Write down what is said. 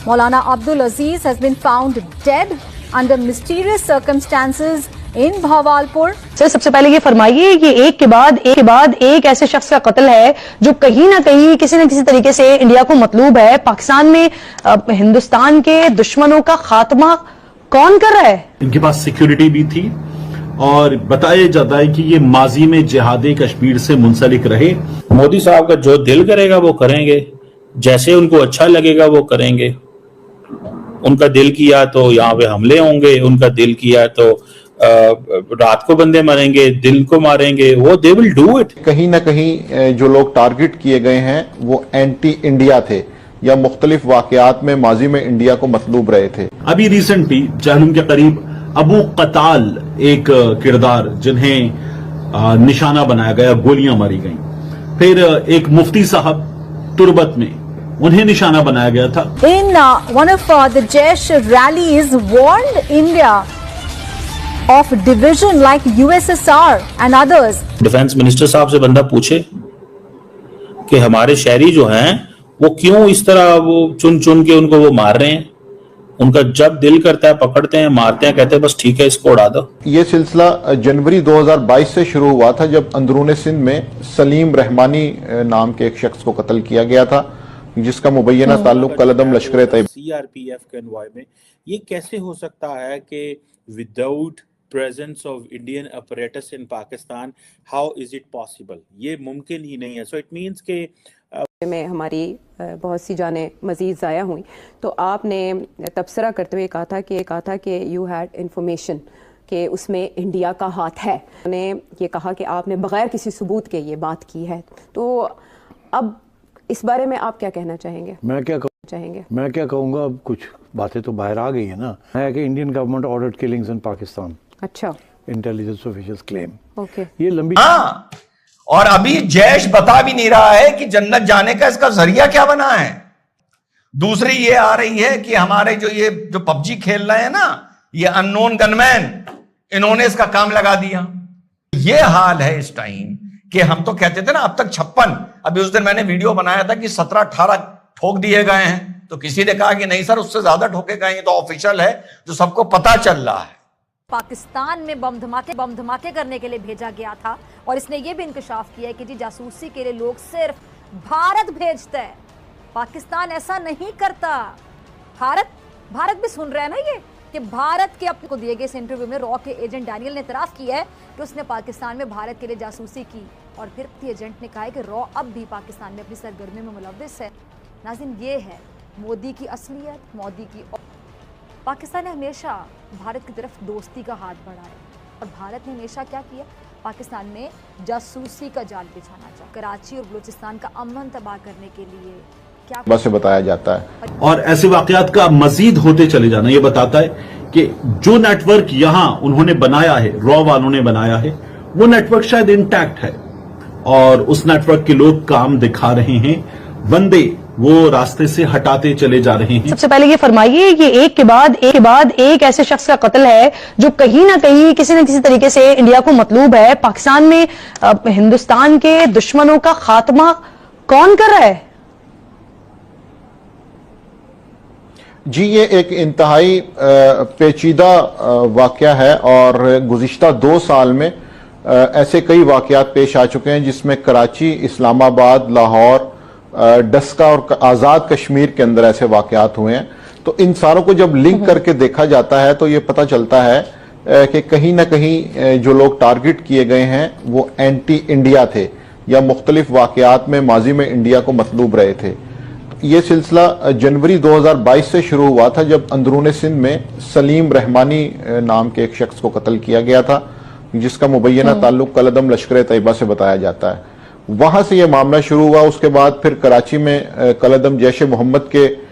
Maulana Abdul Aziz has been found dead under mysterious circumstances in Bhawalpur. Sir, सबसे पहले ये फरमाइए कि एक के बाद एक ऐसे शख्स का कत्ल है जो कहीं ना कहीं किसी न किसी तरीके से इंडिया को मतलूब है। पाकिस्तान में हिंदुस्तान के दुश्मनों का खात्मा कौन कर रहा है? इनके पास सिक्योरिटी भी थी और बताया जाता है कि ये माजी में जिहादे कश्मीर से मुंसलिक रहे। मोदी साहब का जो दिल करेगा वो करेंगे, जैसे उनको अच्छा लगेगा वो करेंगे। उनका दिल किया तो यहाँ पे हमले होंगे, उनका दिल किया तो रात को बंदे मरेंगे, दिल को मारेंगे, वो दे विल डू इट। कहीं ना कहीं जो लोग टारगेट किए गए हैं वो एंटी इंडिया थे या मुख्तलिफ वाकयात में माजी में इंडिया को मतलूब रहे थे। अभी रिसेंटली जहलुम के करीब अबू कताल एक किरदार जिन्हें निशाना बनाया गया, गोलियां मारी गईं। फिर एक मुफ्ती साहब तुर्बत में, उन्हें निशाना बनाया गया था। In one of the Jaish rallies warned India of division like USSR and others. Defence minister साहब से बंदा पूछे कि हमारे शहरी जो हैं वो क्यों इस तरह वो चुन चुन के उनको वो मार रहे हैं। उनका जब दिल करता है पकड़ते हैं, मारते हैं, कहते हैं बस ठीक है इसको उड़ा दो। ये सिलसिला जनवरी 2022 से शुरू हुआ था जब अंदरून सिंध में सलीम रहमानी नाम के एक शख्स को कत्ल किया गया था, जिसका मुबैना ताल्लुक कलदम लश्कर तैयबा सीआरपीएफ के एनवॉय में। ये कैसे हो सकता है कि without presence of Indian apparatus in Pakistan, how is it possible? ये मुमकिन ही नहीं है। सो इट मींस के में हमारी बहुत सी जानें मज़ीद ज़ाया हुई, तो आपने तबसरा करते हुए कहा था कि यू हैड इंफॉर्मेशन कि उसमें इंडिया का हाथ है। उन्होंने ये कहा कि आपने बग़ैर किसी सबूत के ये बात की है। तो अब इस बारे में आप क्या कहना चाहेंगे? मैं क्या कहूँगा, अब कुछ बातें तो बाहर आ गई है ना, है कि इंडियन गवर्नमेंट ऑर्डर्ड किलिंग्स इन पाकिस्तान। अच्छा, इंटेलिजेंस ऑफिशियल्स क्लेम। ओके, ये लंबी और अभी जैश बता भी नहीं रहा है कि जन्नत जाने का इसका जरिया क्या बना है। दूसरी ये आ रही है कि हमारे जो पबजी खेल रहे हैं ना, ये अननोन गनमैन, इन्होंने इसका काम लगा दिया। ये हाल है इस टाइम कि हम तो कहते थे ना अब तक 56, अभी उस दिन मैंने वीडियो बनाया था कि 17-18 ठोक दिए गए हैं, तो किसी ने कहा कि नहीं सर उससे ज्यादा ठोके गए। तो ऑफिशियल है जो सबको पता चल रहा है। पाकिस्तान में बम धमाके करने के लिए भेजा गया था और इसने ये भी इंकशाफ किया है कि जी जासूसी के लिए लोग सिर्फ भारत भेजता है, पाकिस्तान ऐसा नहीं करता। भारत भी सुन रहा है ना ये कि भारत के अपने को दिए गए इस इंटरव्यू में रॉ के एजेंट डैनियल ने इतराफ किया है कि उसने पाकिस्तान में भारत के लिए जासूसी की। और फिर एजेंट ने कहा है कि रॉ अब भी पाकिस्तान में अपनी सरगर्मी में मुलव्विस है। नाज़रीन, ये है मोदी की असलियत, मोदी की। पाकिस्तान ने हमेशा भारत की तरफ दोस्ती का हाथ बढ़ाया और भारत ने हमेशा क्या किया, पाकिस्तान में जासूसी का जाल बिछाना चाहा। कराची और बलूचिस्तान का अमन तबाह करने के लिए क्या बस बताया जाता है। और ऐसे वाकयात का मजीद होते चले जाना ये बताता है कि जो नेटवर्क यहां उन्होंने बनाया है, रॉ वालों ने बनाया है, वो नेटवर्क शायद इंटैक्ट है और उस नेटवर्क के लोग काम दिखा रहे हैं, बंदे वो रास्ते से हटाते चले जा रहे हैं। सबसे पहले ये फरमाइए कि एक के बाद एक ऐसे शख्स का कत्ल है जो कहीं ना कहीं किसी न किसी तरीके से इंडिया को मतलूब है। पाकिस्तान में हिंदुस्तान के दुश्मनों का खात्मा कौन कर रहा है? जी, ये एक इंतहाई पेचीदा वाकया है और गुज़िश्ता 2 साल में ऐसे कई वाकयात पेश आ चुके हैं जिसमें कराची, इस्लामाबाद, लाहौर, डस्का और आज़ाद कश्मीर के अंदर ऐसे वाकयात हुए हैं। तो इन सारों को जब लिंक करके देखा जाता है तो ये पता चलता है कि कहीं ना कहीं जो लोग टारगेट किए गए हैं वो एंटी इंडिया थे या मुख्तलिफ वाकयात में माजी में इंडिया को मतलूब रहे थे। ये सिलसिला जनवरी 2022 से शुरू हुआ था जब अंदरून सिंध में सलीम रहमानी नाम के एक शख्स को कत्ल किया गया था, जिसका मुबैना ताल्लुक कलदम लश्कर तैयबा से बताया जाता है। वहां से यह मामला शुरू हुआ। उसके बाद फिर कराची में कलदम जैश मोहम्मद के